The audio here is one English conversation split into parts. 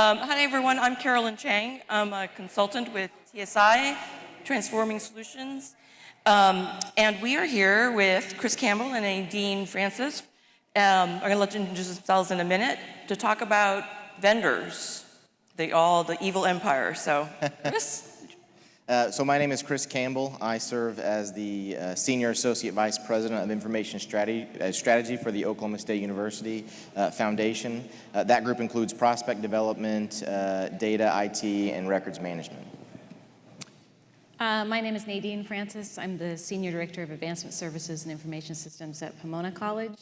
Hi, everyone. I'm Carolyn Chang. I'm a consultant with TSI, Transforming Solutions. And we are here with Chris Campbell and Nadine Francis. I'm going to let you introduce themselves in a minute to talk about vendors, the evil empire. So, Chris? So my name is Chris Campbell. I serve as the Senior Associate Vice President of Information Strategy for the Oklahoma State University Foundation. That group includes prospect development, data, IT, and records management. My name is Nadine Francis. I'm the Senior Director of Advancement Services and Information Systems at Pomona College,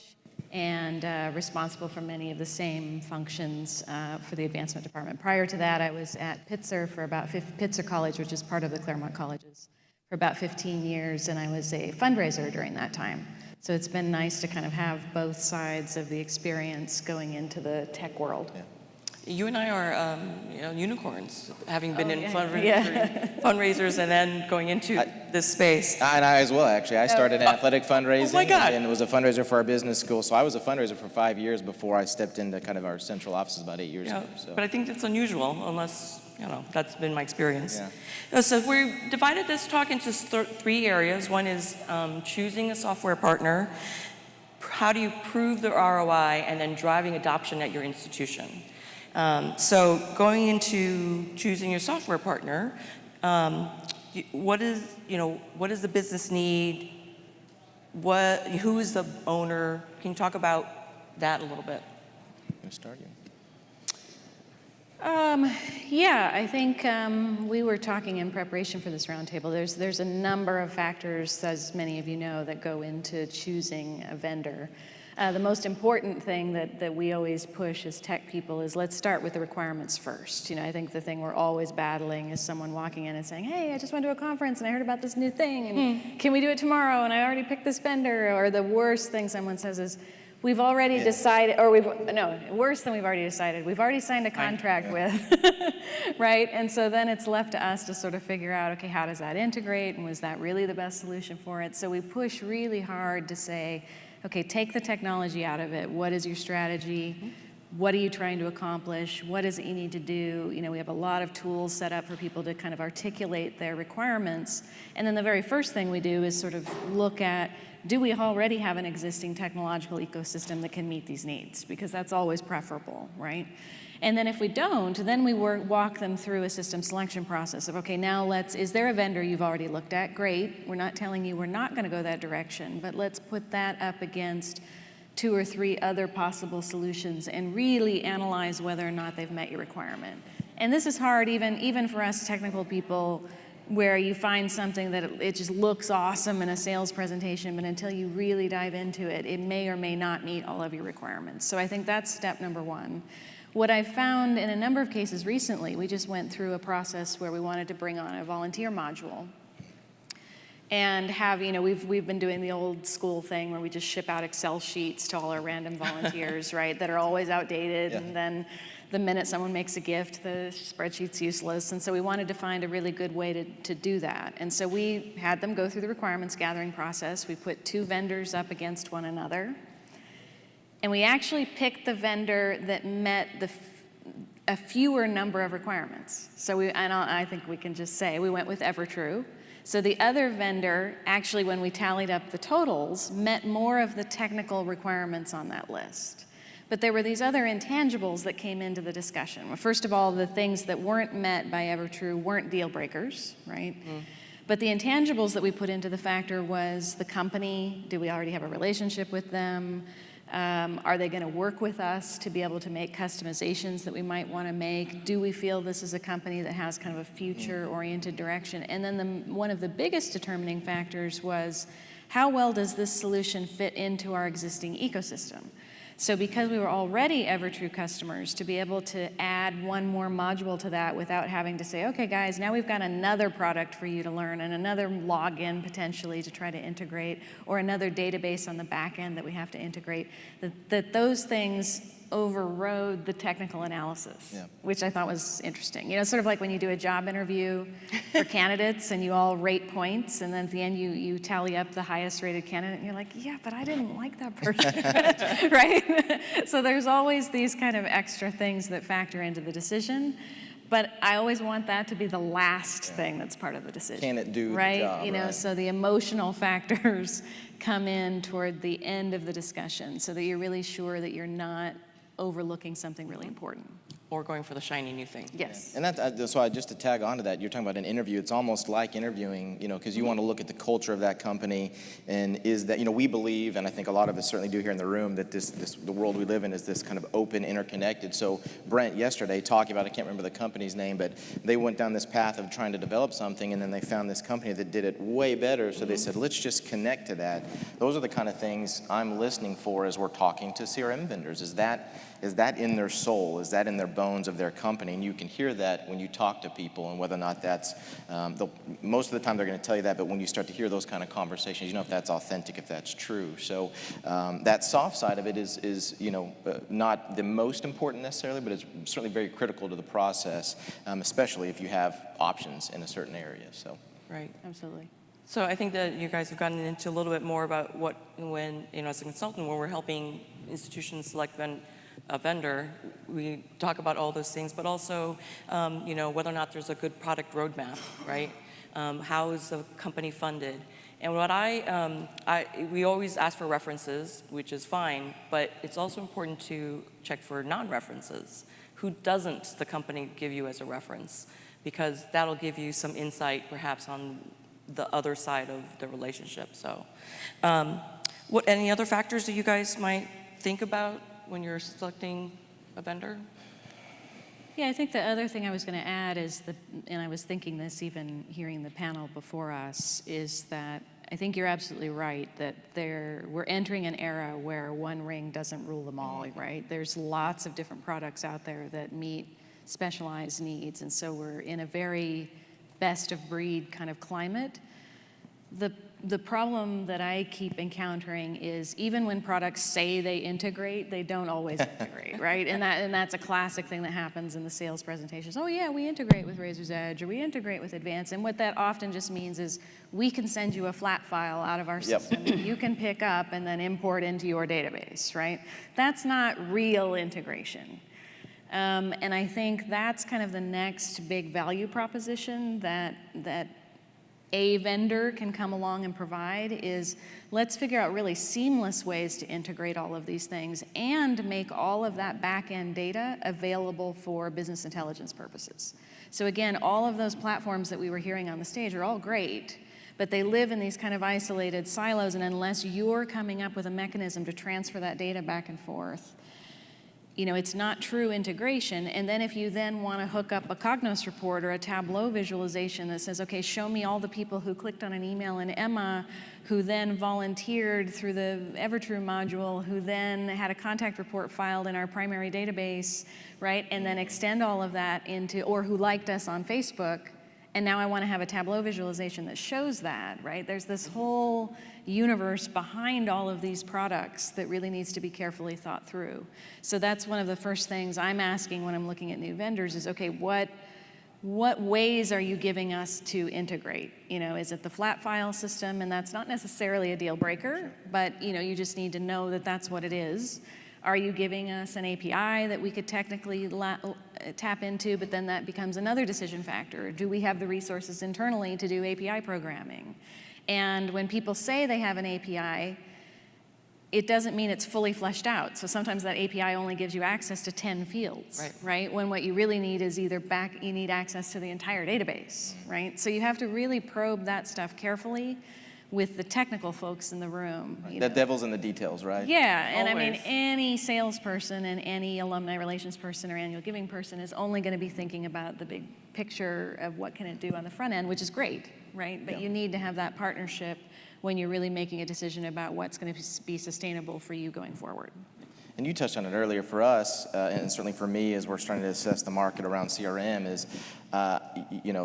and responsible for many of the same functions for the advancement department. Prior to that, I was at Pitzer College, which is part of the Claremont Colleges, for about 15 years, and I was a fundraiser during that time. So it's been nice to kind of have both sides of the experience going into the tech world. Yeah. You and I are unicorns, having been in fundraisers and then going into this space. And I as well, actually. I started in athletic fundraising. Oh my God. And was a fundraiser for our business school. So I was a fundraiser for 5 years before I stepped into kind of our central offices about 8 years ago. So. But I think that's unusual, unless, that's been my experience. Yeah. So we divided this talk into three areas. One is choosing a software partner. How do you prove the ROI, and then driving adoption at your institution. So going into choosing your software partner, what is the business need? Who is the owner? Can you talk about that a little bit? Can I start you? I think we were talking in preparation for this roundtable. There's a number of factors, as many of you know, that go into choosing a vendor. The most important thing that we always push as tech people is let's start with the requirements first. I think the thing we're always battling is someone walking in and saying, hey, I just went to a conference and I heard about this new thing, and can we do it tomorrow? And I already picked this vendor. Or the worst thing someone says is, we've already decided, or worse than we've already decided, we've already signed a contract with, right? And so then it's left to us to sort of figure out, okay, how does that integrate? And was that really the best solution for it? So we push really hard to say, okay, take the technology out of it. What is your strategy? What are you trying to accomplish? What is it you need to do? We have a lot of tools set up for people to kind of articulate their requirements. And then the very first thing we do is sort of look at, do we already have an existing technological ecosystem that can meet these needs? Because that's always preferable, right? And then if we don't, then we walk them through a system selection process of, okay, now is there a vendor you've already looked at? Great, we're not telling you we're not gonna go that direction, but let's put that up against 2 or 3 other possible solutions and really analyze whether or not they've met your requirement. And this is hard even for us technical people, where you find something that it just looks awesome in a sales presentation, but until you really dive into it, it may or may not meet all of your requirements. So I think that's step number one. What I found in a number of cases recently, we just went through a process where we wanted to bring on a volunteer module and have, we've been doing the old school thing where we just ship out Excel sheets to all our random volunteers, right, that are always outdated, and then the minute someone makes a gift, the spreadsheet's useless. And so we wanted to find a really good way to do that. And so we had them go through the requirements gathering process. We put 2 vendors up against one another. And we actually picked the vendor that met a fewer number of requirements. So I think we can just say we went with Evertrue. So the other vendor, actually, when we tallied up the totals, met more of the technical requirements on that list. But there were these other intangibles that came into the discussion. Well, first of all, the things that weren't met by Evertrue weren't deal breakers, right? But the intangibles that we put into the factor was the company. Do we already have a relationship with them? Are they going to work with us to be able to make customizations that we might want to make? Do we feel this is a company that has kind of a future-oriented direction? And then one of the biggest determining factors was, how well does this solution fit into our existing ecosystem? So because we were already Evertrue customers, to be able to add one more module to that without having to say, okay guys, now we've got another product for you to learn and another login potentially to try to integrate, or another database on the back end that we have to integrate, that those things overrode the technical analysis, Yeah. which I thought was interesting. You know, sort of like when you do a job interview for candidates and you all rate points, and then at the end you tally up the highest rated candidate, and you're like, yeah, but I didn't like that person, right? So there's always these kind of extra things that factor into the decision. But I always want that to be the last thing that's part of the decision. Can it do the right? job, You know, right? so the emotional factors come in toward the end of the discussion, so that you're really sure that you're not overlooking something really important. Or going for the shiny new thing. Yes. And that's why, just to tag onto that, you're talking about an interview. It's almost like interviewing, you know, because you want to look at the culture of that company, and is that, you know, we believe, and I think a lot of us certainly do here in the room, that the world we live in is this kind of open, interconnected. So Brent yesterday talking about, I can't remember the company's name, but they went down this path of trying to develop something, and then they found this company that did it way better. So they said, let's just connect to that. Those are the kind of things I'm listening for as we're talking to CRM vendors. Is that in their soul? Is that in their bones of their company? And you can hear that when you talk to people, and whether or not that's, most of the time they're going to tell you that, but when you start to hear those kind of conversations, you know if that's authentic, if that's true. So that soft side of it is you know, not the most important necessarily, but it's certainly very critical to the process, especially if you have options in a certain area. So. Right. Absolutely. So I think that you guys have gotten into a little bit more about when, you know, as a consultant, when we're helping institutions select a vendor, we talk about all those things, but also, you know, whether or not there's a good product roadmap, right? How is the company funded? And what we always ask for references, which is fine, but it's also important to check for non-references. Who doesn't the company give you as a reference? Because that'll give you some insight, perhaps, on the other side of the relationship. So, any other factors that you guys might think about when you're selecting a vendor? Yeah, I think the other thing I was going to add is and I was thinking this even hearing the panel before us, is that I think you're absolutely right that we're entering an era where one ring doesn't rule them all, right? There's lots of different products out there that meet specialized needs, and so we're in a very best of breed kind of climate. The problem that I keep encountering is even when products say they integrate, they don't always integrate, right? And that's a classic thing that happens in the sales presentations. Oh yeah, we integrate with Razor's Edge, or we integrate with Advance. And what that often just means is we can send you a flat file out of our system that you can pick up and then import into your database, right? That's not real integration. And I think that's kind of the next big value proposition that a vendor can come along and provide, is let's figure out really seamless ways to integrate all of these things and make all of that back-end data available for business intelligence purposes. So again, all of those platforms that we were hearing on the stage are all great, but they live in these kind of isolated silos, and unless you're coming up with a mechanism to transfer that data back and forth, you know, it's not true integration. And then if you then want to hook up a Cognos report or a Tableau visualization that says, okay, show me all the people who clicked on an email in Emma, who then volunteered through the Evertrue module, who then had a contact report filed in our primary database, right? And then extend all of that into, or who liked us on Facebook, and now I want to have a Tableau visualization that shows that, right? There's this whole universe behind all of these products that really needs to be carefully thought through. So that's one of the first things I'm asking when I'm looking at new vendors is, okay, what ways are you giving us to integrate? You know, is it the flat file system? And that's not necessarily a deal breaker, but you know, you just need to know that that's what it is. Are you giving us an API that we could technically tap into, but then that becomes another decision factor? Do we have the resources internally to do API programming? And when people say they have an API, it doesn't mean it's fully fleshed out. So sometimes that API only gives you access to 10 fields, right? When what you really need is you need access to the entire database, right? So you have to really probe that stuff carefully with the technical folks in the room. The devil's in the details, right? Yeah, and Always. I mean, any salesperson and any alumni relations person or annual giving person is only going to be thinking about the big picture of what can it do on the front end, which is great, right? But you need to have that partnership when you're really making a decision about what's going to be sustainable for you going forward. And you touched on it earlier. For us, and certainly for me, as we're starting to assess the market around CRM, is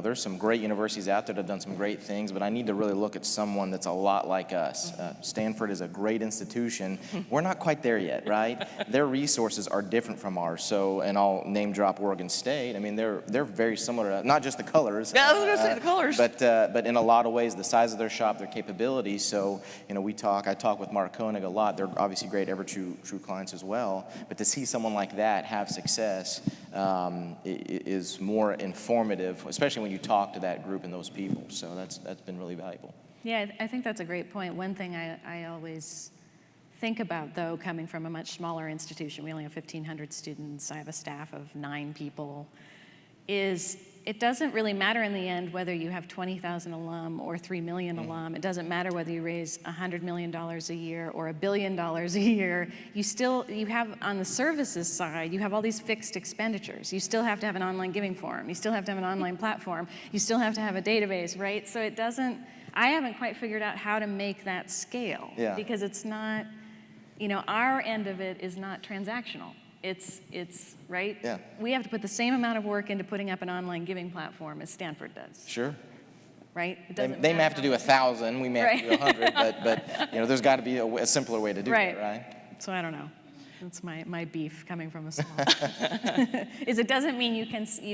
there's some great universities out there that have done some great things, but I need to really look at someone that's a lot like us. Stanford is a great institution. We're not quite there yet, right? Their resources are different from ours. So, and I'll name drop Oregon State. I mean, they're very similar, not just the colors. Yeah, I was going to say the colors. But in a lot of ways, the size of their shop, their capabilities. So, I talk with Mark Koenig a lot. They're obviously great True clients as well. But to see someone like that have success is more informative, especially when you talk to that group and those people. So that's been really valuable. Yeah, I think that's a great point. One thing I always think about, though, coming from a much smaller institution, we only have 1,500 students, I have a staff of 9 people, is it doesn't really matter in the end whether you have 20,000 alum or 3 million alum. It doesn't matter whether you raise $100 million a year or $1 billion a year. You have, on the services side, you have all these fixed expenditures. You still have to have an online giving forum. You still have to have an online platform. You still have to have a database, right? So it doesn't, I haven't quite figured out how to make that scale. Yeah. Because it's not, our end of it is not transactional. It's right? Yeah. We have to put the same amount of work into putting up an online giving platform as Stanford does. Sure. Right? It They doesn't may matter have to do 1,000, we may have to do 100, but there's got to be a simpler way to do that, right? So I don't know. That's my beef coming from a small. Is it doesn't mean you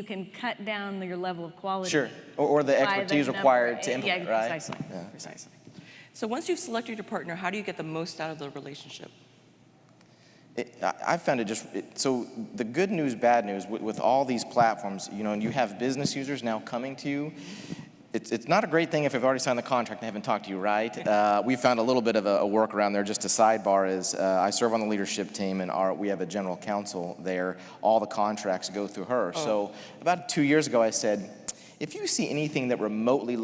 can cut down your level of quality. Sure. Or the expertise required to implement, yeah, right? Precisely. Yeah. Precisely. So once you've selected your partner, how do you get the most out of the relationship? I found it so the good news, bad news, with all these platforms, and you have business users now coming to you, it's not a great thing if they've already signed the contract and haven't talked to you, right? We found a little bit of a workaround there. Just a sidebar is I serve on the leadership team, and we have a general counsel there. All the contracts go through her. Oh. So about 2 years ago, I said, if you see anything that remotely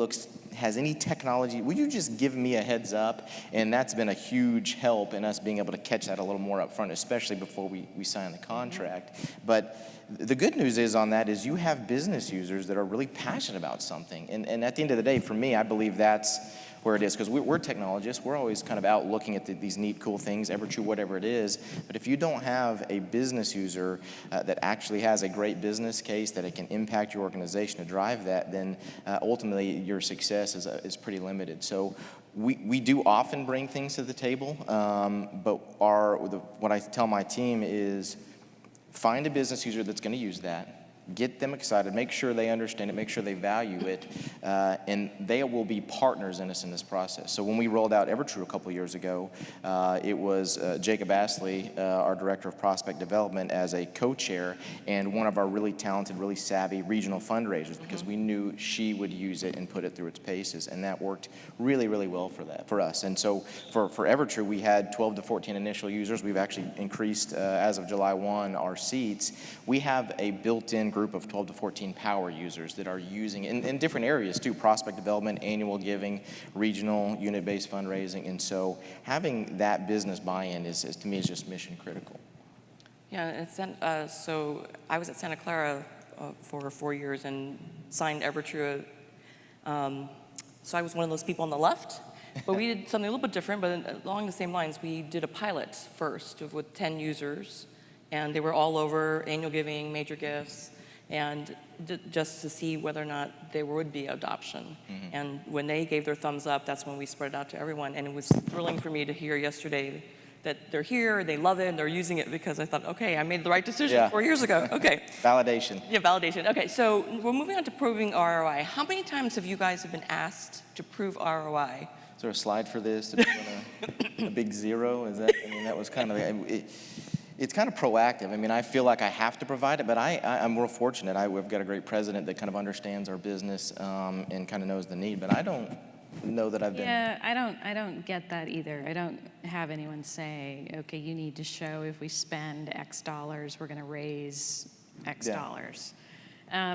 has any technology, would you just give me a heads up? And that's been a huge help in us being able to catch that a little more up front, especially before we sign the contract. But the good news is on that is you have business users that are really passionate about something. And at the end of the day, for me, I believe that's where it is, because we're technologists. We're always kind of out looking at these neat, cool things, Evertrue, whatever it is. But if you don't have a business user that actually has a great business case that it can impact your organization to drive that, then ultimately your success is pretty limited. So we do often bring things to the table, but what I tell my team is find a business user that's going to use that. Get them excited, make sure they understand it, make sure they value it, and they will be partners in us in this process. So when we rolled out Evertrue a couple years ago, it was Jacob Astley, our Director of Prospect Development, as a co-chair, and one of our really talented, really savvy regional fundraisers, because we knew she would use it and put it through its paces, and that worked really, really well for us. And so for Evertrue, we had 12 to 14 initial users. We've actually increased, as of July 1, our seats. We have a built-in group of 12 to 14 power users that are using in different areas too, prospect development, annual giving, regional, unit-based fundraising, and so having that business buy-in is to me, is just mission critical. Yeah, so I was at Santa Clara for 4 years and signed Evertrue. So I was one of those people on the left, but we did something a little bit different, but along the same lines. We did a pilot first with 10 users, and they were all over annual giving, major gifts, and just to see whether or not there would be adoption. Mm-hmm. And when they gave their thumbs up, that's when we spread it out to everyone. And it was thrilling for me to hear yesterday that they're here, they love it, and they're using it, because I thought, okay, I made the right decision 4 years ago. Okay. Validation. Yeah, validation. Okay, so we're moving on to proving ROI. How many times have you guys been asked to prove ROI? Is there a slide for this? Did we want a big zero? That was kind of it's kind of proactive. I feel like I have to provide it, but I'm real fortunate. We've got a great president that kind of understands our business and kind of knows the need, but I don't know that I've been. Yeah, I don't get that either. I don't have anyone say, okay, you need to show if we spend X dollars, we're going to raise X dollars.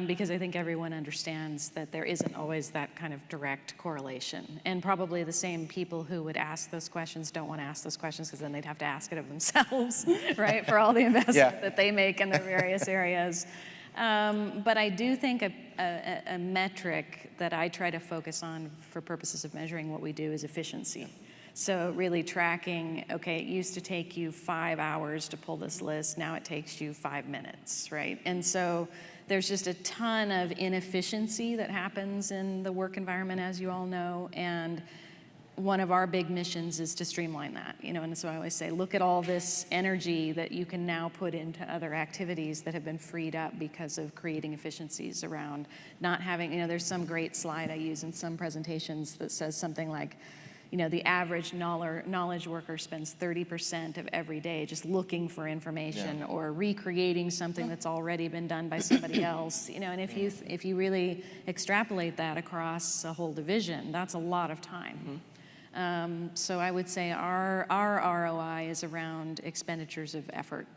Because I think everyone understands that there isn't always that kind of direct correlation. And probably the same people who would ask those questions don't want to ask those questions, because then they'd have to ask it of themselves, right, for all the investment that they make in their various areas. But I do think a metric that I try to focus on for purposes of measuring what we do is efficiency. So really tracking, okay, it used to take you 5 hours to pull this list, now it takes you 5 minutes, right? And so there's just a ton of inefficiency that happens in the work environment, as you all know, and one of our big missions is to streamline that, and so I always say, look at all this energy that you can now put into other activities that have been freed up because of creating efficiencies around not having, there's some great slide I use in some presentations that says something like, the average knowledge worker spends 30% of every day just looking for information or recreating something that's already been done by somebody else, and if you really extrapolate that across a whole division, that's a lot of time. So I would say our ROI is around expenditures of effort.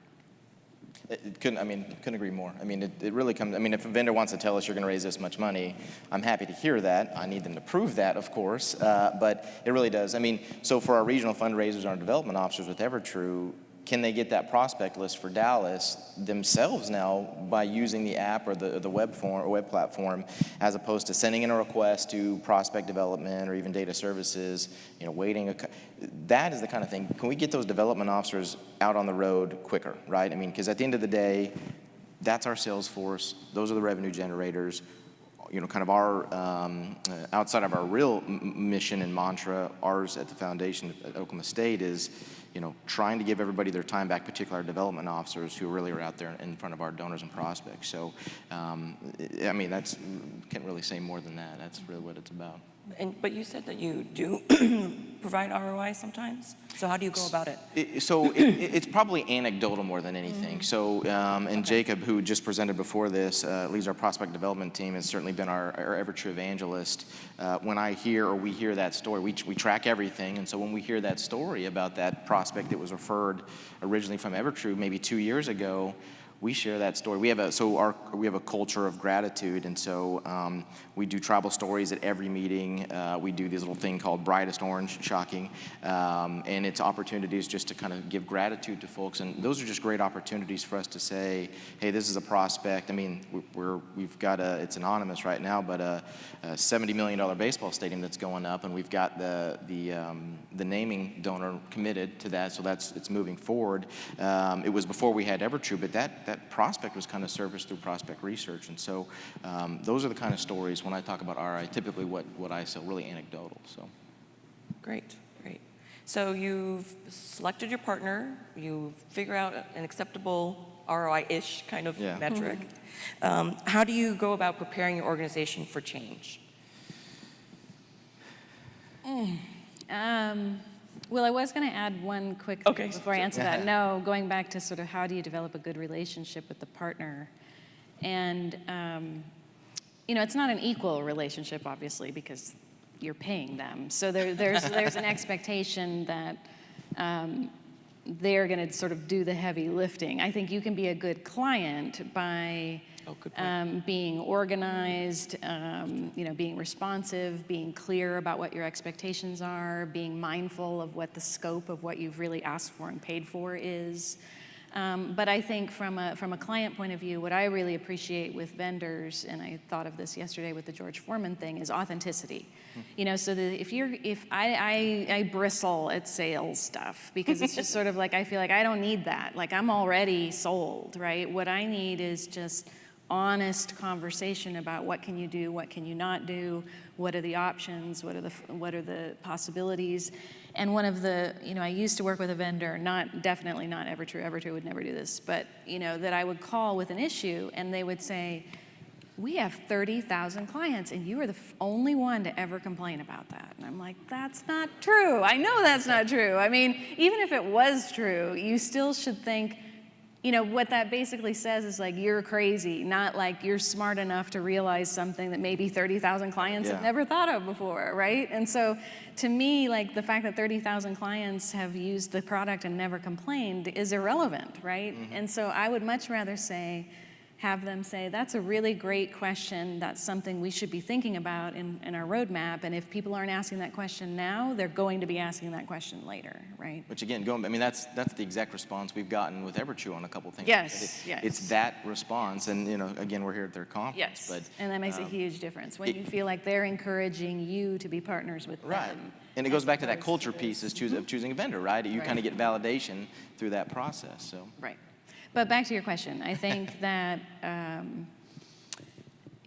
Couldn't agree more. It really comes, if a vendor wants to tell us you're going to raise this much money, I'm happy to hear that. I need them to prove that, of course, but it really does. So for our regional fundraisers and our development officers with EverTrue, can they get that prospect list for Dallas themselves now by using the app or the web form or web platform, as opposed to sending in a request to prospect development or even data services, waiting? That is the kind of thing. Can we get those development officers out on the road quicker, right? Because at the end of the day, that's our sales force. Those are the revenue generators. Kind of our, outside of our real mission and mantra, ours at the foundation at Oklahoma State is, trying to give everybody their time back, particularly our development officers who really are out there in front of our donors and prospects. So, that's, can't really say more than that. That's really what it's about. But you said that you do provide ROI sometimes. So how do you go about it? It's probably anecdotal more than anything. So, and Jacob, who just presented before this, leads our prospect development team, has certainly been our EverTrue evangelist. When I hear or we hear that story, we track everything. And so when we hear that story about that prospect that was referred originally from EverTrue maybe 2 years ago, we share that story. We have a culture of gratitude, and so we do tribal stories at every meeting. We do this little thing called Brightest Orange, shocking, and it's opportunities just to kind of give gratitude to folks, and those are just great opportunities for us to say, hey, this is a prospect. We've got it's anonymous right now, but a $70 million baseball stadium that's going up, and we've got the naming donor committed to that, so it's moving forward. It was before we had EverTrue, but that prospect was kind of surfaced through prospect research. And so those are the kind of stories when I talk about RI, typically what I sell, really anecdotal. So Great. So you've selected your partner, you figure out an acceptable ROI-ish kind of metric. How do you go about preparing your organization for change? Well, I was going to add one quick thing before I answer that. No, going back to sort of how do you develop a good relationship with the partner. And, it's not an equal relationship, obviously, because you're paying them. So there's an expectation that they're going to sort of do the heavy lifting. I think you can be a good client by being organized, being responsive, being clear about what your expectations are, being mindful of what the scope of what you've really asked for and paid for is. But I think from a client point of view, what I really appreciate with vendors, and I thought of this yesterday with the George Foreman thing, is authenticity. So that I bristle at sales stuff because it's just sort of like I feel like I don't need that. Like I'm already sold, right? What I need is just honest conversation about what can you do, what can you not do, what are the options, what are the possibilities. And one of the, I used to work with a vendor, definitely not EverTrue would never do this, but that I would call with an issue and they would say, we have 30,000 clients and you are the only one to ever complain about that. And I'm like, that's not true. I know that's not true. Even if it was true, you still should think, what that basically says is like, you're crazy, not like you're smart enough to realize something that maybe 30,000 clients have never thought of before, right? And so to me, like the fact that 30,000 clients have used the product and never complained is irrelevant, right? And so I would much rather say, have them say, that's a really great question. That's something we should be thinking about in our roadmap. And if people aren't asking that question now, they're going to be asking that question later, right? Which again, that's the exact response we've gotten with Evertrue on a couple things. Yes, yes. It's that response, and again, we're here at their conference. Yes, but and that makes a huge difference when you feel like they're encouraging you to be partners with right. them. And it goes back to that culture piece of choosing a vendor, right? You kind of get validation through that process. So right. But back to your question, I think that,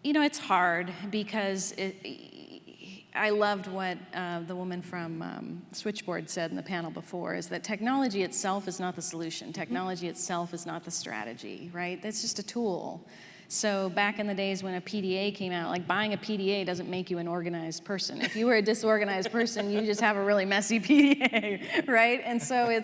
it's hard because I loved what the woman from Switchboard said in the panel before, is that technology itself is not the solution. Technology itself is not the strategy, right? That's just a tool. So back in the days when a PDA came out, like buying a PDA doesn't make you an organized person. If you were a disorganized person, you just have a really messy PDA, right? And so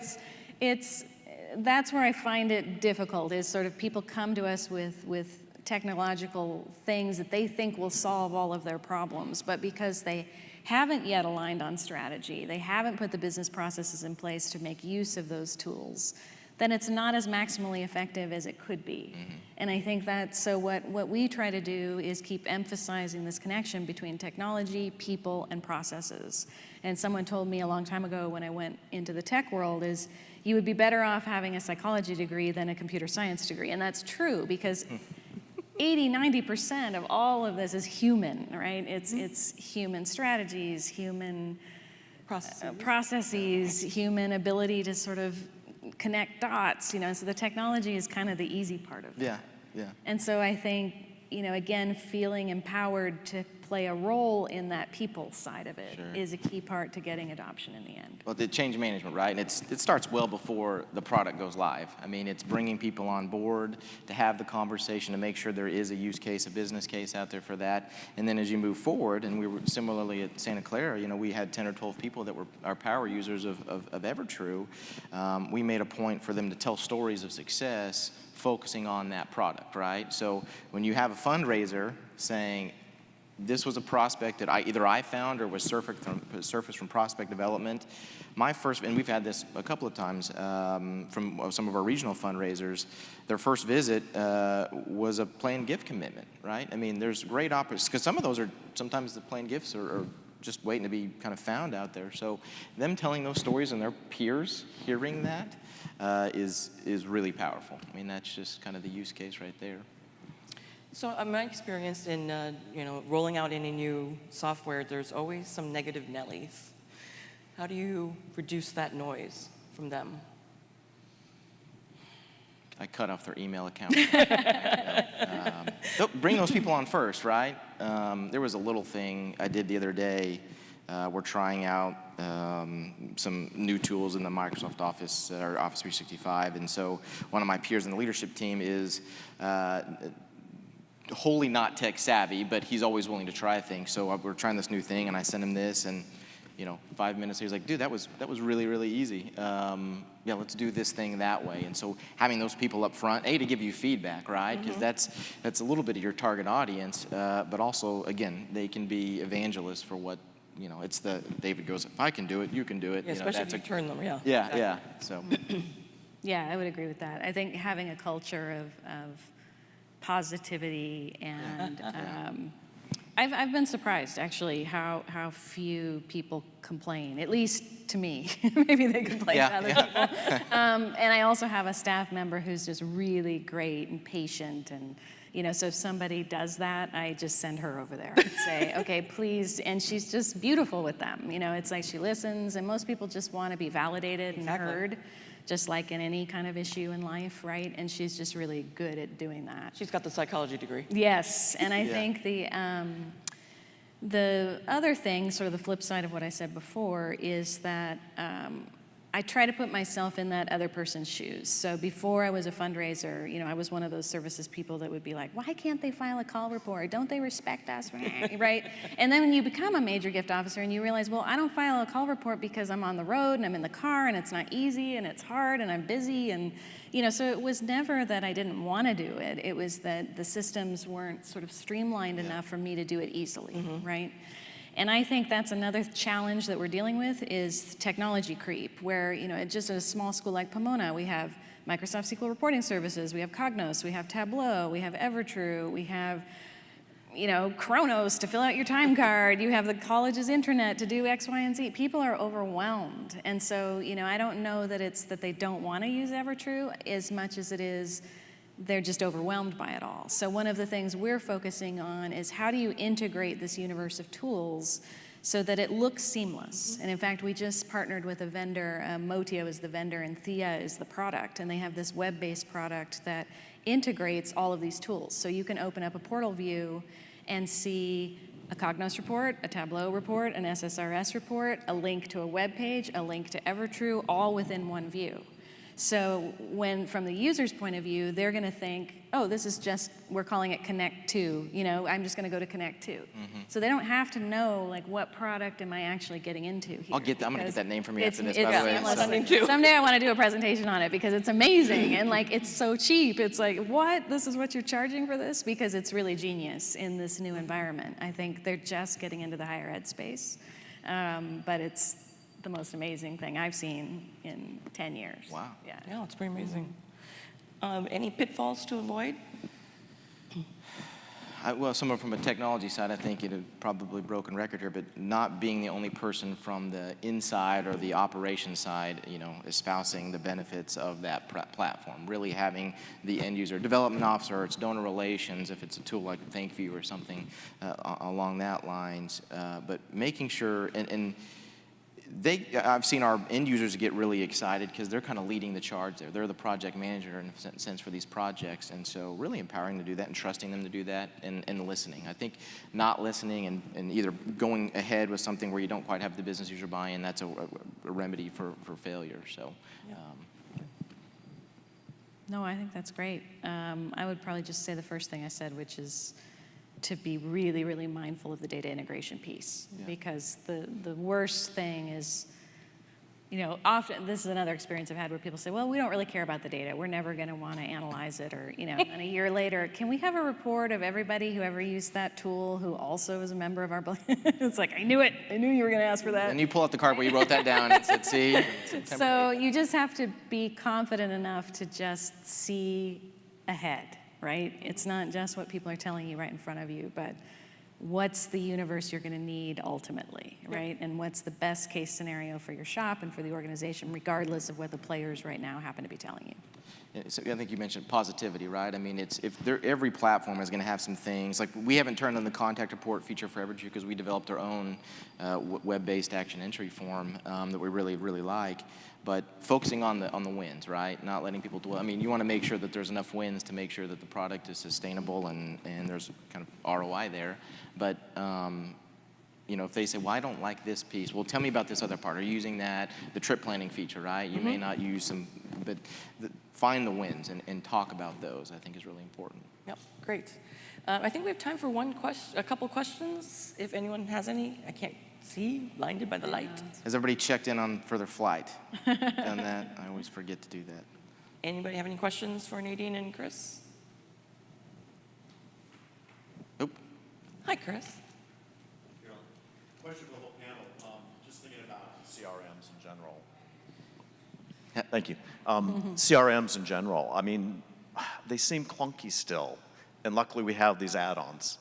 that's where I find it difficult, is sort of people come to us with technological things that they think will solve all of their problems, but because they haven't yet aligned on strategy, they haven't put the business processes in place to make use of those tools, then it's not as maximally effective as it could be. Mm-hmm. And I think so what we try to do is keep emphasizing this connection between technology, people, and processes. And someone told me a long time ago when I went into the tech world is, you would be better off having a psychology degree than a computer science degree. And that's true, because 80-90% of all of this is human, right? It's human strategies, human processes, human ability to sort of connect dots, so the technology is kind of the easy part of it. Yeah. And so I think, again, feeling empowered to play a role in that people side of it is a key part to getting adoption in the end. Well, the change management, right? And it starts well before the product goes live. It's bringing people on board to have the conversation, to make sure there is a use case, a business case out there for that. And then as you move forward, and we were similarly at Santa Clara, we had 10 or 12 people that were our power users of Evertrue. We made a point for them to tell stories of success focusing on that product, right? So when you have a fundraiser saying, this was a prospect that either I found or was surfaced from prospect development. My first, and we've had this a couple of times from some of our regional fundraisers, their first visit was a planned gift commitment, right? There's great opportunities, because some of those sometimes the planned gifts are just waiting to be kind of found out there. So them telling those stories and their peers hearing that is really powerful. That's just kind of the use case right there. So my experience in rolling out any new software, there's always some negative Nellies. How do you reduce that noise from them? I cut off their email account. Bring those people on first, right? There was a little thing I did the other day. We're trying out some new tools in the Microsoft Office, or Office 365, and so one of my peers in the leadership team is wholly not tech savvy, but he's always willing to try things. So we're trying this new thing, and I sent him this, and 5 minutes, he was like, dude, that was really, really easy. Let's do this thing that way. And so having those people up front, to give you feedback, right? Because that's a little bit of your target audience, but also, again, they can be evangelists for what, it's David goes, if I can do it, you can do it. Yeah, especially if you turn them, yeah. Yeah, exactly. yeah, so. Yeah, I would agree with that. I think having a culture of positivity and I've been surprised actually how few people complain, at least to me. Maybe they complain to other people. And I also have a staff member who's just really great and patient, and so if somebody does that, I just send her over there and say, okay, please, and she's just beautiful with them. It's like she listens, and most people just want to be validated and heard, just like in any kind of issue in life, right? And she's just really good at doing that. She's got the psychology degree. Yes, and I think the other thing, sort of the flip side of what I said before, is that I try to put myself in that other person's shoes. So before I was a fundraiser, I was one of those services people that would be like, why can't they file a call report? Don't they respect us, right? And then when you become a major gift officer and you realize, well, I don't file a call report because I'm on the road and I'm in the car and it's not easy and it's hard and I'm busy, and so it was never that I didn't want to do it. It was that the systems weren't sort of streamlined enough for me to do it easily, right? And I think that's another challenge that we're dealing with is technology creep, where, just at a small school like Pomona, we have Microsoft SQL reporting services, we have Cognos, we have Tableau, we have Evertrue, we have Chronos to fill out your time card. You have the college's intranet to do X, Y, and Z. People are overwhelmed. And so, I don't know that it's that they don't want to use Evertrue as much as it is they're just overwhelmed by it all. So one of the things we're focusing on is how do you integrate this universe of tools so that it looks seamless. And in fact, we just partnered with a vendor, Motio is the vendor and Thea is the product, and they have this web-based product that integrates all of these tools. So you can open up a portal view and see a Cognos report, a Tableau report, an SSRS report, a link to a web page, a link to Evertrue, all within one view. So when, from the user's point of view, they're going to think, oh, this is just, we're calling it Connect To, I'm just going to go to Connect To. So they don't have to know, like, what product am I actually getting into here. I'm going to get that name from you after this, it's by the way. seamless. Someday I want to do a presentation on it because it's amazing and, like, it's so cheap. It's like, what? This is what you're charging for this? Because it's really genius in this new environment. I think they're just getting into the higher ed space, but it's the most amazing thing I've seen in 10 years. Wow. Yeah, it's pretty amazing. Any pitfalls to avoid? Well, someone from a technology side, I think it probably broken record here, but not being the only person from the inside or the operation side, espousing the benefits of that platform. Really having the end user, development officer, or it's donor relations, if it's a tool like ThankView or something along that lines, but making sure, and I've seen our end users get really excited because they're kind of leading the charge there. They're the project manager in a sense for these projects, and so really empowering them to do that and trusting them to do that and listening. I think not listening and either going ahead with something where you don't quite have the business user buy-in, that's a remedy for failure. So. Yeah. No, I think that's great. I would probably just say the first thing I said, which is to be really, really mindful of the data integration piece. Yeah. Because the worst thing is, often, this is another experience I've had where people say, well, we don't really care about the data. We're never going to want to analyze it. Or, and a year later, can we have a report of everybody who ever used that tool who also is a member of our It's like, I knew it. I knew you were going to ask for that. And you pull out the card where you wrote that down and said, see? So you just have to be confident enough to just see ahead. Right? It's not just what people are telling you right in front of you, but what's the universe you're going to need ultimately, right? And what's the best case scenario for your shop and for the organization, regardless of what the players right now happen to be telling you. So I think you mentioned positivity, right? I mean, every platform is going to have some things. Like, we haven't turned on the contact report feature for Evertrue because we developed our own web-based action entry form that we really, really like. But focusing on the wins, right? Not letting people dwell. I mean, you want to make sure that there's enough wins to make sure that the product is sustainable and there's kind of ROI there. But if they say, well, I don't like this piece, well, tell me about this other part. Are you using that? The trip planning feature, right? You may not use some, but find the wins and talk about those, I think, is really important. Yep, great. I think we have time for a couple questions, if anyone has any. I can't see, blinded by the light. Has everybody checked in for their flight? Done that? I always forget to do that. Anybody have any questions for Nadine and Chris? Nope. Hi, Chris. Question for the whole panel. Just thinking about CRMs in general. Yeah. Thank you. CRMs in general, I mean, they seem clunky still. And luckily we have these add-ons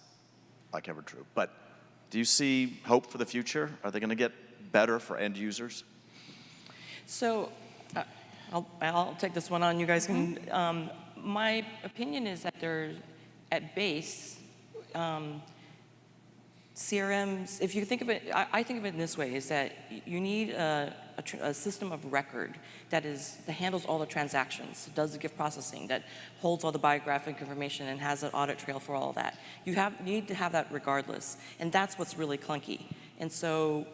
like Evertrue. But do you see hope for the future? Are they going to get better for end users? So I'll take this one on. You guys can. My opinion is that there's, at base, CRMs, if you think of it, I think of it in this way, is that you need a system of record that handles all the transactions, does the gift processing, that holds all the biographic information and has an audit trail for all of that. You need to have that regardless, and that's what's really clunky. And so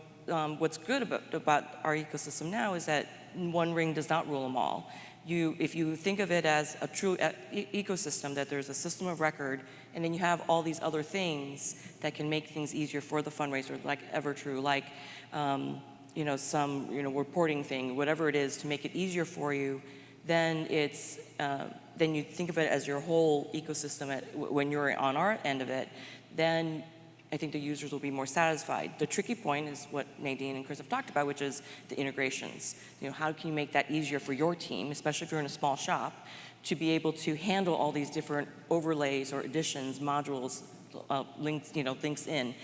what's good about our ecosystem now is that one ring does not rule them all. If you think of it as a true ecosystem, that there's a system of record, and then you have all these other things that can make things easier for the fundraiser, like Evertrue, like some reporting thing, whatever it is, to make it easier for you, then you think of it as your whole ecosystem when you're on our end of it, then I think the users will be more satisfied. The tricky point is what Nadine and Chris have talked about, which is the integrations. How can you make that easier for your team, especially if you're in a small shop, to be able to handle all these different overlays or additions, modules, links, links in.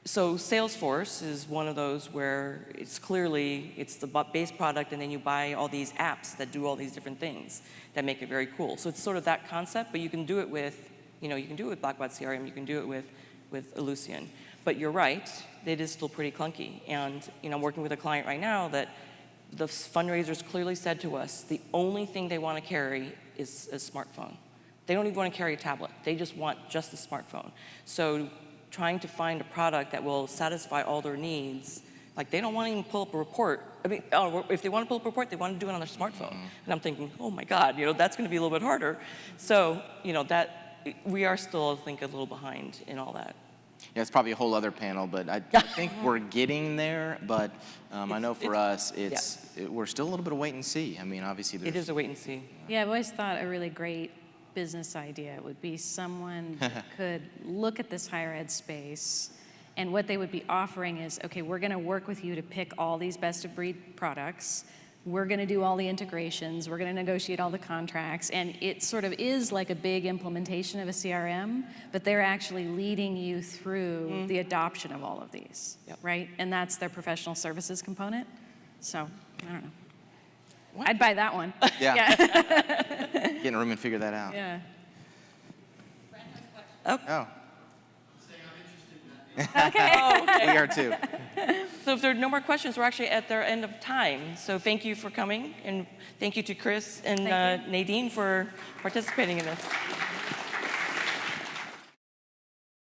So Salesforce is one of those where it's the base product, and then you buy all these apps that do all these different things that make it very cool. So it's sort of that concept, but you can do it with, you can do it with Blackbaud CRM, you can do it with Ellucian. But you're right, it is still pretty clunky. And I'm working with a client right now that the fundraisers clearly said to us, the only thing they want to carry is a smartphone. They don't even want to carry a tablet. They just want just a smartphone. So trying to find a product that will satisfy all their needs, like they don't want to even pull up a report. I mean, if they want to pull up a report, they want to do it on their smartphone. And I'm thinking, oh my God, that's going to be a little bit harder. So, that we are still, I think, a little behind in all that. Yeah, it's probably a whole other panel, but I think we're getting there. But I know for us, we're still a little bit of wait and see. I mean, obviously, it is a wait and see. Yeah, I've always thought a really great business idea would be someone that could look at this higher ed space, and what they would be offering is, okay, we're going to work with you to pick all these best of breed products. We're going to do all the integrations. We're going to negotiate all the contracts. And it sort of is like a big implementation of a CRM, but they're actually leading you through the adoption of all of these, right? And that's their professional services component. So, I don't know. What? I'd buy that one. Yeah. Get in a room and figure that out. Yeah. Oh. Okay. Oh, okay. We are too. So if there are no more questions, we're actually at their end of time. So thank you for coming, and thank you to Chris and Nadine for participating in this.